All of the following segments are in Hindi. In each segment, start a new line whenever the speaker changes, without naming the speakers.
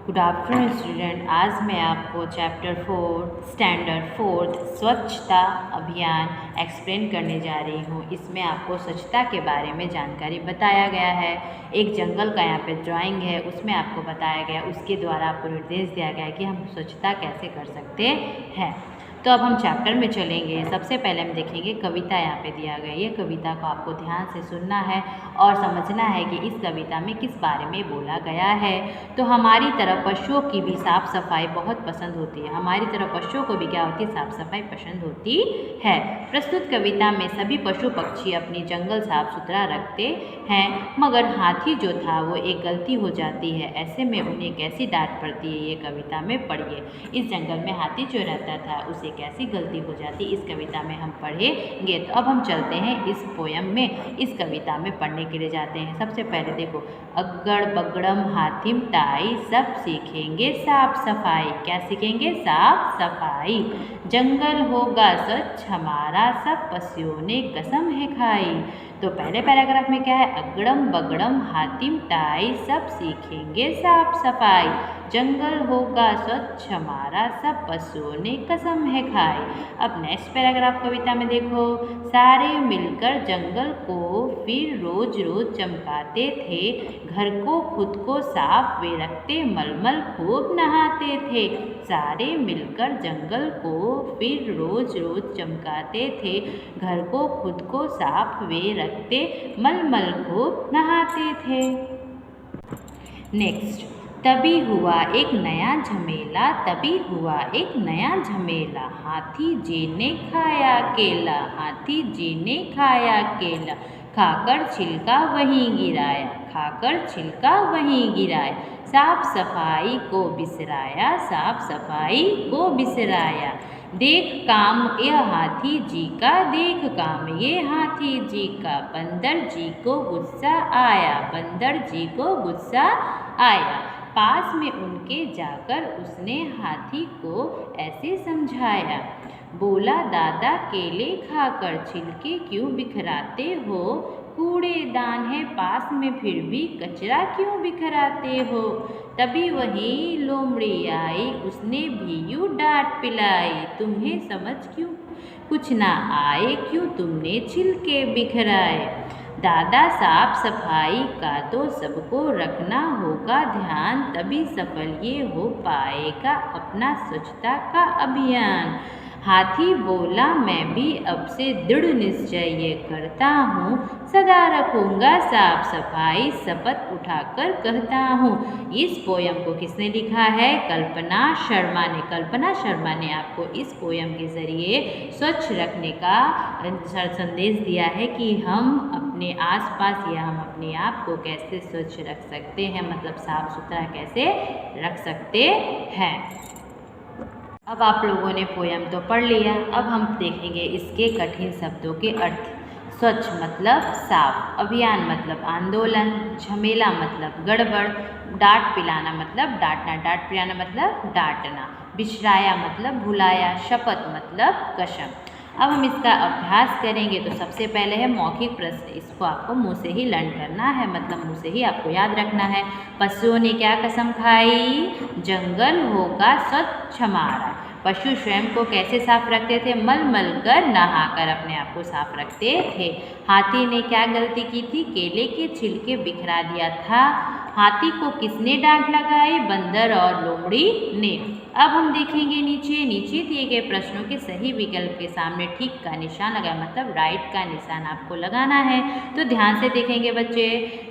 Good afternoon student. आज मैं आपको चैप्टर 4 स्टैंडर्ड 4 स्वच्छता अभियान एक्सप्लेन करने जा रही हूँ। इसमें आपको स्वच्छता के बारे में जानकारी बताया गया है। एक जंगल का यहाँ पे ड्राइंग है, उसमें आपको बताया गया, उसके द्वारा आपको निर्देश दिया गया है कि हम स्वच्छता कैसे कर सकते हैं। तो अब हम चैप्टर में चलेंगे। सबसे पहले हम देखेंगे कविता यहाँ पे दिया गया है। ये कविता को आपको ध्यान से सुनना है और समझना है कि इस कविता में किस बारे में बोला गया है। तो हमारी तरफ पशुओं की भी साफ सफाई बहुत पसंद होती है। हमारी तरफ पशुओं को भी क्या होती है? साफ सफाई पसंद होती है। प्रस्तुत कविता में सभी पशु पक्षी अपनी जंगल साफ सुथरा रखते हैं, मगर हाथी जो था वो एक गलती हो जाती है। ऐसे में उन्हें कैसी डांट पड़ती है, ये कविता में पढ़िए। इस जंगल में हाथी जो रहता था उसे कैसी गलती हो जाती, इस कविता में हम पढ़ेंगे। तो अब हम चलते हैं इस पोयम में, इस कविता में पढ़ने के लिए जाते हैं। सबसे पहले देखो, अगड़ बगड़म हाथिम ताई सब सीखेंगे साफ सफाई। क्या सीखेंगे? साफ सफाई। जंगल होगा स्वच्छ हमारा, सब पशुओं ने कसम है खाई। तो पहले पैराग्राफ में क्या है? अगड़म बगड़म हातिम ताई सब सीखेंगे साफ सफाई। जंगल होगा स्वच्छ हमारा, सब पशुओं ने कसम है खाई। अब नेक्स्ट पैराग्राफ कविता में देखो, सारे मिलकर जंगल को फिर रोज रोज चमकाते थे। घर को खुद को साफ वे रखते, मलमल खूब नहाते थे। सारे मिलकर जंगल को फिर रोज रोज चमकाते थे। घर को खुद को साफ वे रखते, मलमल खूब नहाते थे। नेक्स्ट, तभी हुआ एक नया झमेला, तभी हुआ एक नया झमेला। हाथी जी ने खाया केला, हाथी जी ने खाया केला। खाकर छिलका वहीं गिराया, खाकर छिलका वहीं गिराया। साफ सफाई को बिसराया, साफ सफाई को बिसराया। देख काम ये हाथी जी का, देख काम ये हाथी जी का। बंदर जी को गुस्सा आया, बंदर जी को गुस्सा आया। पास में उनके जाकर उसने हाथी को ऐसे समझाया। बोला, दादा केले खाकर छिलके क्यों बिखराते हो? कूड़ेदान है पास में फिर भी कचरा क्यों बिखराते हो? तभी वही लोमड़ी आई, उसने भी यूँ डांट पिलाई। तुम्हें समझ क्यों कुछ ना आए, क्यों तुमने छिलके बिखराए? दादा साफ सफाई का तो सबको रखना होगा ध्यान, तभी सफल ये हो पाएगा अपना स्वच्छता का अभियान। हाथी बोला, मैं भी अब से दृढ़ निश्चय ये करता हूँ, सदा रखूँगा साफ सफाई, शपथ उठाकर कहता हूँ। इस पोयम को किसने लिखा है? कल्पना शर्मा ने। कल्पना शर्मा ने आपको इस पोयम के ज़रिए स्वच्छ रखने का संदेश दिया है कि हम अपने आसपास या हम अपने आप को कैसे स्वच्छ रख सकते हैं, मतलब साफ सुथरा कैसे रख सकते हैं। अब आप लोगों ने पोयम तो पढ़ लिया, अब हम देखेंगे इसके कठिन शब्दों के अर्थ। स्वच्छ मतलब साफ, अभियान मतलब आंदोलन, झमेला मतलब गड़बड़, डांट पिलाना मतलब डांटना, डांट पिलाना मतलब डांटना, बिसराया मतलब भुलाया, शपथ मतलब कसम। अब हम इसका अभ्यास करेंगे। तो सबसे पहले है मौखिक प्रश्न, इसको आपको मुंह से ही लर्न करना है, मतलब मुंह से ही आपको याद रखना है। पशुओं ने क्या कसम खाई? जंगल होगा स्वच्छ हमारा। पशु स्वयं को कैसे साफ रखते थे? मल मल कर नहाकर अपने आप को साफ रखते थे। हाथी ने क्या गलती की थी? केले के छिलके बिखरा दिया था। हाथी को किसने डांट लगाई? बंदर और लोमड़ी ने। अब हम देखेंगे नीचे दिए गए प्रश्नों के सही विकल्प के सामने ठीक का निशान लगाए, मतलब राइट का निशान आपको लगाना है। तो ध्यान से देखेंगे बच्चे।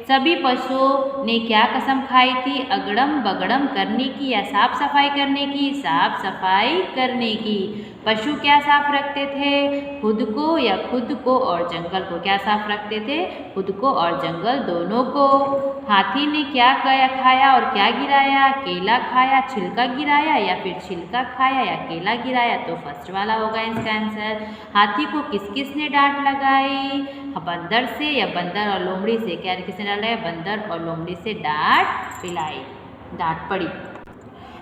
सभी पशुओं ने क्या कसम खाई थी? अगड़म बगड़म करने की या साफ सफाई करने की? साफ सफाई करने की। पशु क्या साफ रखते थे? खुद को या खुद को और जंगल को क्या साफ रखते थे? खुद को और जंगल दोनों को। हाथी ने क्या खाया और क्या गिराया? केला खाया, छिलका गिराया, या फिर छिलका खाया या केला गिराया? तो फर्स्ट वाला होगा इसका आंसर। हाथी को किस किस ने डांट लगाई? बंदर से या बंदर और लोमड़ी से? क्या किसने डांट लगाया? बंदर और लोमड़ी से डांट पिलाई, डांट पड़ी।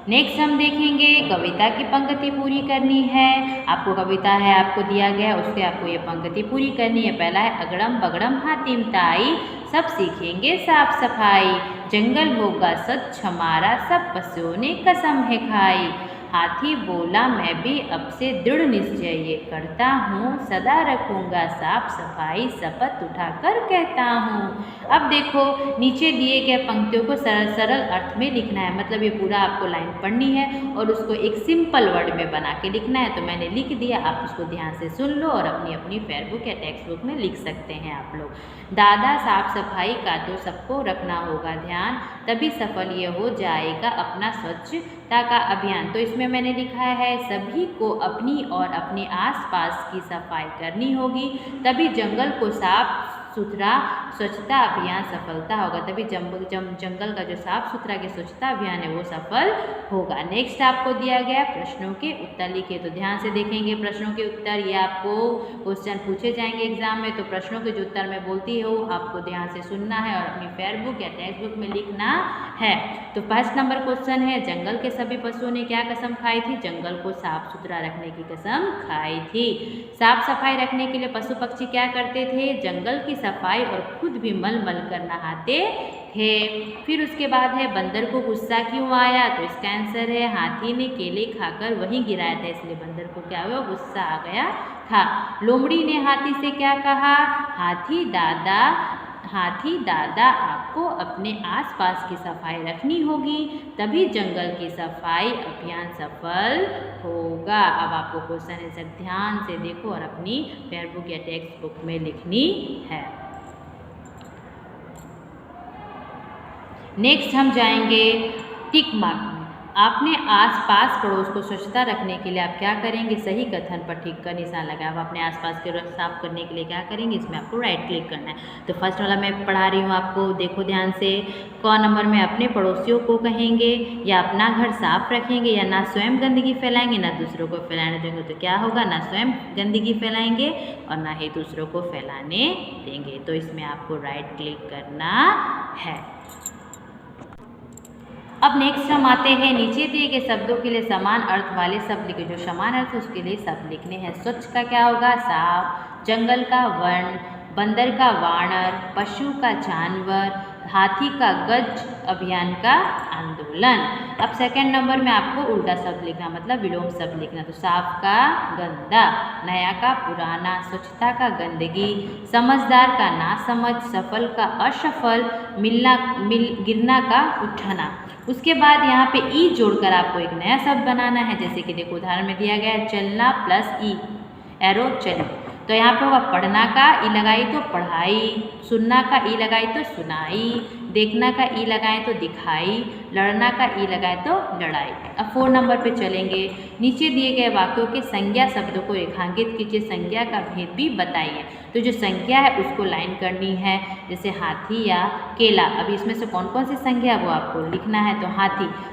नेक्स्ट हम देखेंगे कविता की पंक्ति पूरी करनी है। आपको कविता है आपको दिया गया है, उसके आपको ये पंक्ति पूरी करनी है। पहला है अगड़म बगड़म हातिम ताई, सब सीखेंगे साफ सफाई, जंगल होगा स्वच्छ हमारा, सब पशुओं ने कसम है खाई। हाथी बोला मैं भी अब से दृढ़ निश्चय ये करता हूँ, सदा रखूँगा साफ सफाई, शपथ उठाकर कहता हूँ। अब देखो नीचे दिए गए पंक्तियों को सरल सरल अर्थ में लिखना है, मतलब ये पूरा आपको लाइन पढ़नी है और उसको एक सिंपल वर्ड में बना के लिखना है। तो मैंने लिख दिया, आप उसको ध्यान से सुन लो और अपनी अपनी फेयर बुक या टेक्स्ट बुक में लिख सकते हैं आप लोग। दादा साफ सफाई का तो सबको रखना होगा ध्यान, तभी सफल ये हो जाएगा अपना स्वच्छता का अभियान। तो इसमें मैंने लिखा है सभी को अपनी और अपने आसपास की सफाई करनी होगी, तभी जंगल को साफ सुथरा स्वच्छता अभियान सफलता होगा, तभी जंगल का जो साफ सुथरा के स्वच्छता अभियान है वो सफल होगा। नेक्स्ट आपको दिया गया प्रश्नों के उत्तर लिखिए। तो ध्यान से देखेंगे प्रश्नों के उत्तर, ये आपको क्वेश्चन पूछे जाएंगे एग्जाम में। तो प्रश्नों के जो उत्तर मैं बोलती हूँ आपको ध्यान से सुनना है और अपनी फेयर बुक या टेक्स्ट बुक में लिखना है। तो फर्स्ट नंबर क्वेश्चन है जंगल के सभी पशुओं ने क्या कसम खाई थी? जंगल को साफ सुथरा रखने की कसम खाई थी। साफ सफाई रखने के लिए पशु पक्षी क्या करते थे? जंगल की सफाई और खुद भी मल मल कर नहाते थे। फिर उसके बाद है बंदर को गुस्सा क्यों आया? तो इसका आंसर है हाथी ने केले खाकर वहीं गिराया था, इसलिए बंदर को क्या हुआ? गुस्सा आ गया था। लोमड़ी ने हाथी से क्या कहा? हाथी दादा आपको अपने आसपास की सफाई रखनी होगी, तभी जंगल की सफाई अभियान सफल होगा। अब आपको क्वेश्चन आंसर ध्यान से देखो और अपनी फेयर बुक या टेक्स्ट बुक में लिखनी है। नेक्स्ट हम जाएंगे टिक मार्क में। आपने आसपास पड़ोस को स्वच्छता रखने के लिए आप क्या करेंगे? सही कथन पर ठीक का निशान लगाया। आप अपने आसपास के साफ करने के लिए क्या करेंगे? इसमें आपको राइट क्लिक करना है। तो फर्स्ट वाला मैं पढ़ा रही हूँ आपको, देखो ध्यान से। क नंबर में अपने पड़ोसियों को कहेंगे या अपना घर साफ रखेंगे या ना स्वयं गंदगी फैलाएंगे ना दूसरों को फैलाने देंगे। तो क्या होगा? ना स्वयं गंदगी फैलाएंगे और ना ही दूसरों को फैलाने देंगे। तो इसमें आपको राइट क्लिक करना है। अब नेक्स्ट हम आते हैं नीचे दिए गए शब्दों के लिए समान अर्थ वाले शब्द लिखे। जो समान अर्थ है उसके लिए शब्द लिखने हैं। स्वच्छ का क्या होगा? साफ, जंगल का वर्ण, बंदर का वानर, पशु का जानवर, हाथी का गज, अभियान का आंदोलन। अब सेकंड नंबर में आपको उल्टा शब्द लिखना, मतलब विलोम शब्द लिखना। तो साफ का गंदा, नया का पुराना, स्वच्छता का गंदगी, समझदार का नासमझ, सफल का असफल, गिरना का उठना। उसके बाद यहाँ पे ई जोड़कर आपको एक नया शब्द बनाना है। जैसे कि देखो उदाहरण में दिया गया है चलना प्लस ई, एरो चल। तो यहाँ पे होगा पढ़ना का ई लगाई तो पढ़ाई, सुनना का ई लगाई तो सुनाई, देखना का ई लगाए तो दिखाई, लड़ना का ई लगाए तो लड़ाई। अब 4 नंबर पे चलेंगे। नीचे दिए गए वाक्यों के संज्ञा शब्दों को रेखांकित कीजिए, संज्ञा का भेद भी बताइए। तो जो संज्ञा है उसको लाइन करनी है, जैसे हाथी या केला। अब इसमें से कौन कौन सी संज्ञा वो आपको लिखना है। तो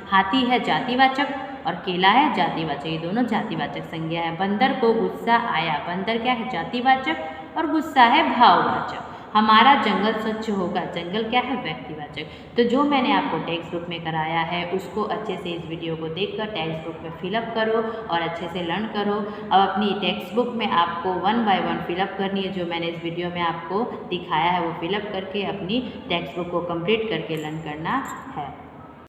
हाथी है जातिवाचक और केला है जातिवाचक, ये दोनों जातिवाचक संज्ञा है। बंदर को गुस्सा आया, बंदर क्या है? जातिवाचक और गुस्सा है भाववाचक। हमारा जंगल स्वच्छ होगा, जंगल क्या है? व्यक्तिवाचक। तो जो मैंने आपको टेक्स्ट बुक में कराया है उसको अच्छे से इस वीडियो को देखकर टेक्स्ट बुक में फिलअप करो और अच्छे से लर्न करो। अब अपनी टेक्स्ट बुक में आपको 1 बाय 1 फिलअप करनी है। जो मैंने इस वीडियो में आपको दिखाया है वो फिलअप करके अपनी टेक्स्ट बुक को कंप्लीट करके लर्न करना है।